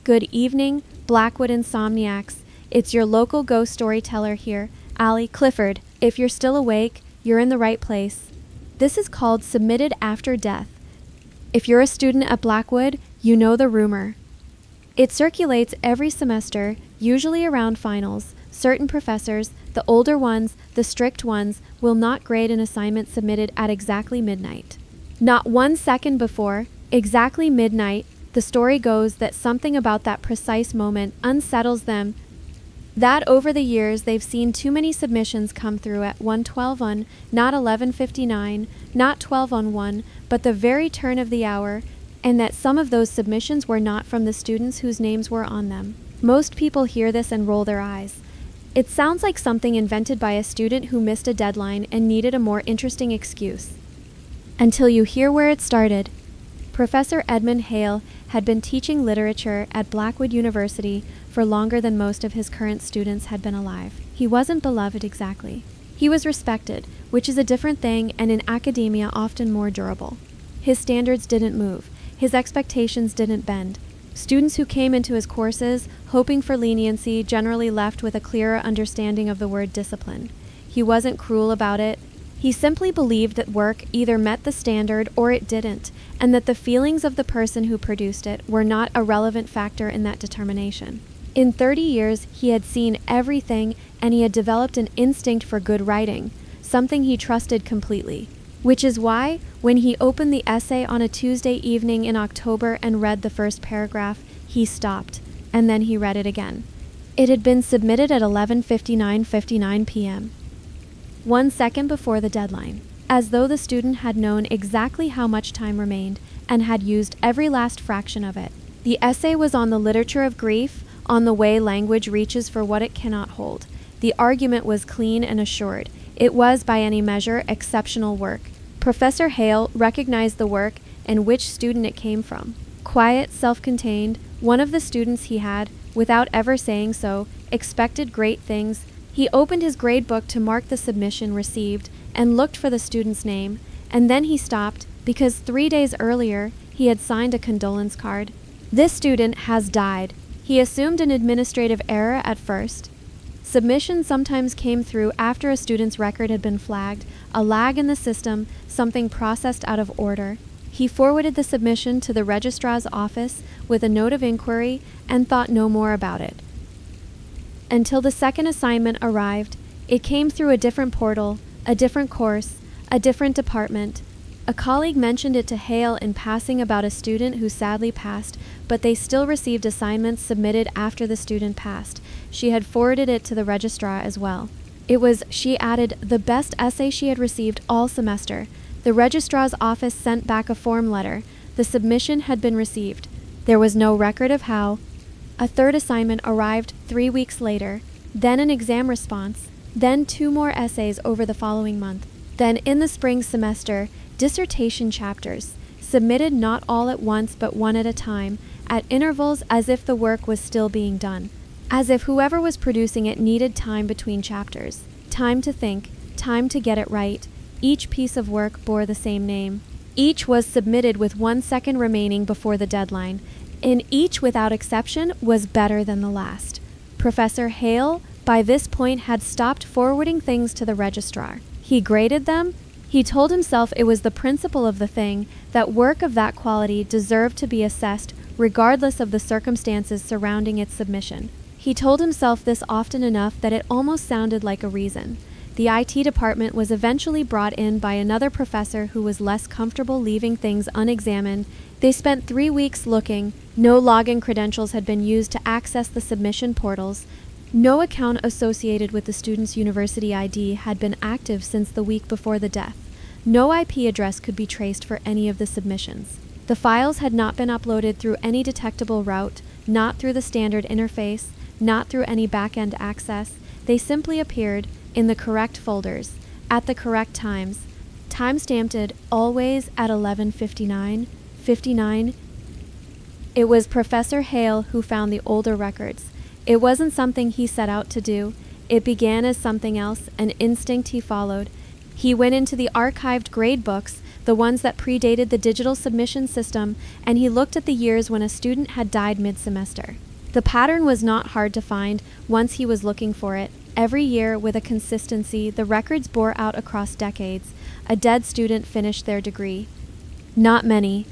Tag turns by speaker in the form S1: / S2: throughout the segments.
S1: Good evening, Blackwood Insomniacs. It's your local ghost storyteller here, Allie Clifford. If you're still awake, you're in the right place. This is called Submitted After Death. If you're a student at Blackwood, you know the rumor. It circulates every semester, usually around finals. Certain professors, the older ones, the strict ones, will not grade an assignment submitted at exactly midnight. Not 1 second before, exactly midnight, the story goes that something about that precise moment unsettles them. That over the years they've seen too many submissions come through at 1:12 on, not 11:59, not 12 on 1, but the very turn of the hour, and that some of those submissions were not from the students whose names were on them. Most people hear this and roll their eyes. It sounds like something invented by a student who missed a deadline and needed a more interesting excuse. Until you hear where it started. Professor Edmund Hale had been teaching literature at Blackwood University for longer than most of his current students had been alive. He wasn't beloved exactly. He was respected, which is a different thing and in academia often more durable. His standards didn't move. His expectations didn't bend. Students who came into his courses, hoping for leniency, generally left with a clearer understanding of the word discipline. He wasn't cruel about it. He simply believed that work either met the standard or it didn't, and that the feelings of the person who produced it were not a relevant factor in that determination. In 30 years, he had seen everything, and he had developed an instinct for good writing, something he trusted completely. Which is why, when he opened the essay on a Tuesday evening in October and read the first paragraph, he stopped, and then he read it again. It had been submitted at 11:59 p.m. 1 second before the deadline, as though the student had known exactly how much time remained and had used every last fraction of it. The essay was on the literature of grief, on the way language reaches for what it cannot hold. The argument was clean and assured. It was, by any measure, exceptional work. Professor Hale recognized the work and which student it came from. Quiet, self-contained, one of the students he had, without ever saying so, expected great things. He opened his grade book to mark the submission received and looked for the student's name, and then he stopped because 3 days earlier he had signed a condolence card. This student has died. He assumed an administrative error at first. Submissions sometimes came through after a student's record had been flagged, a lag in the system, something processed out of order. He forwarded the submission to the registrar's office with a note of inquiry and thought no more about it. Until the second assignment arrived, it came through a different portal, a different course, a different department. A colleague mentioned it to Hale in passing about a student who sadly passed, but they still received assignments submitted after the student passed. She had forwarded it to the registrar as well. It was, she added, the best essay she had received all semester. The registrar's office sent back a form letter. The submission had been received. There was no record of how. A third assignment arrived 3 weeks later, then an exam response, then 2 more essays over the following month. Then in the spring semester, dissertation chapters, submitted not all at once but one at a time, at intervals as if the work was still being done, as if whoever was producing it needed time between chapters, time to think, time to get it right. Each piece of work bore the same name. Each was submitted with 1 second remaining before the deadline, and each without exception was better than the last. Professor Hale, by this point, had stopped forwarding things to the registrar. He graded them. He told himself it was the principle of the thing that work of that quality deserved to be assessed regardless of the circumstances surrounding its submission. He told himself this often enough that it almost sounded like a reason. The IT department was eventually brought in by another professor who was less comfortable leaving things unexamined. They spent 3 weeks looking. No login credentials had been used to access the submission portals. No account associated with the student's university ID had been active since the week before the death. No IP address could be traced for any of the submissions. The files had not been uploaded through any detectable route, not through the standard interface, not through any back-end access. They simply appeared in the correct folders, at the correct times, time-stamped always at 11:59. It was Professor Hale who found the older records. It wasn't something he set out to do. It began as something else, an instinct he followed. He went into the archived grade books, the ones that predated the digital submission system, and he looked at the years when a student had died mid-semester. The pattern was not hard to find once he was looking for it. Every year, with a consistency the records bore out across decades, a dead student finished their degree. Not many.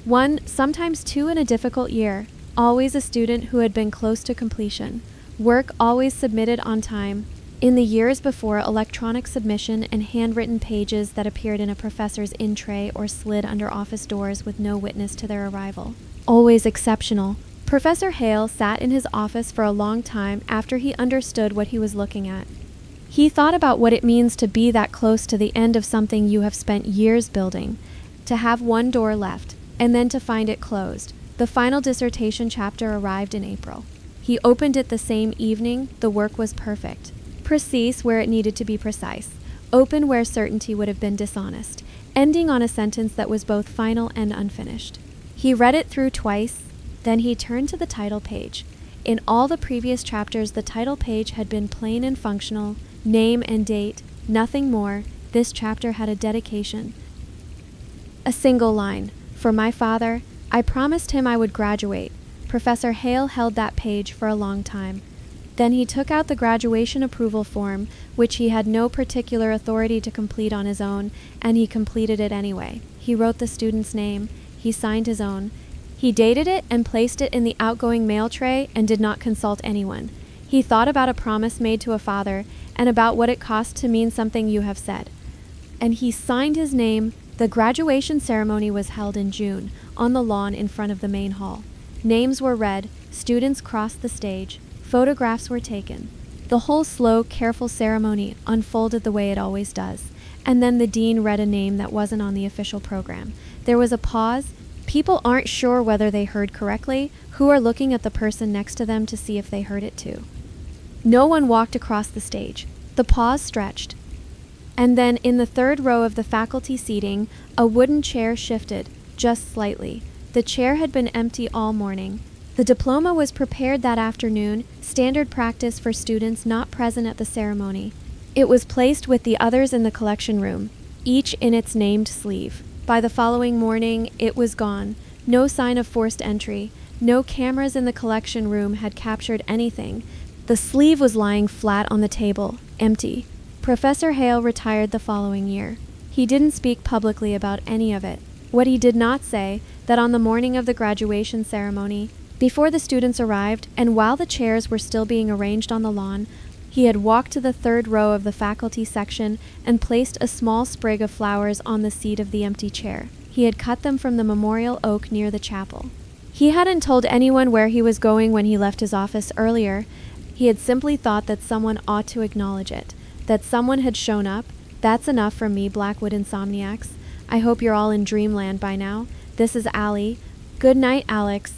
S1: One, sometimes two in a difficult year. Always a student who had been close to completion. Work always submitted on time. In the years before electronic submission and handwritten pages that appeared in a professor's in-tray or slid under office doors with no witness to their arrival. Always exceptional. Professor Hale sat in his office for a long time after he understood what he was looking at. He thought about what it means to be that close to the end of something you have spent years building, to have one door left, and then to find it closed. The final dissertation chapter arrived in April. He opened it the same evening. The work was perfect. Precise where it needed to be precise. Open where certainty would have been dishonest. Ending on a sentence that was both final and unfinished. He read it through twice. Then he turned to the title page. In all the previous chapters, the title page had been plain and functional, name and date, nothing more. This chapter had a dedication. A single line. For my father, I promised him I would graduate. Professor Hale held that page for a long time. Then he took out the graduation approval form, which he had no particular authority to complete on his own, and he completed it anyway. He wrote the student's name. He signed his own. He dated it and placed it in the outgoing mail tray and did not consult anyone. He thought about a promise made to a father and about what it cost to mean something you have said. And he signed his name. The graduation ceremony was held in June, on the lawn in front of the main hall. Names were read, students crossed the stage, photographs were taken. The whole slow, careful ceremony unfolded the way it always does, and then the dean read a name that wasn't on the official program. There was a pause. People aren't sure whether they heard correctly, who are looking at the person next to them to see if they heard it too. No one walked across the stage. The pause stretched. And then in the third row of the faculty seating, a wooden chair shifted, just slightly. The chair had been empty all morning. The diploma was prepared that afternoon, standard practice for students not present at the ceremony. It was placed with the others in the collection room, each in its named sleeve. By the following morning, it was gone. No sign of forced entry. No cameras in the collection room had captured anything. The sleeve was lying flat on the table, empty. Professor Hale retired the following year. He didn't speak publicly about any of it. What he did not say, that on the morning of the graduation ceremony, before the students arrived, and while the chairs were still being arranged on the lawn, he had walked to the third row of the faculty section and placed a small sprig of flowers on the seat of the empty chair. He had cut them from the memorial oak near the chapel. He hadn't told anyone where he was going when he left his office earlier. He had simply thought that someone ought to acknowledge it, that someone had shown up. That's enough from me, Blackwood Insomniacs. I hope you're all in dreamland by now. This is Allie. Good night, Alex.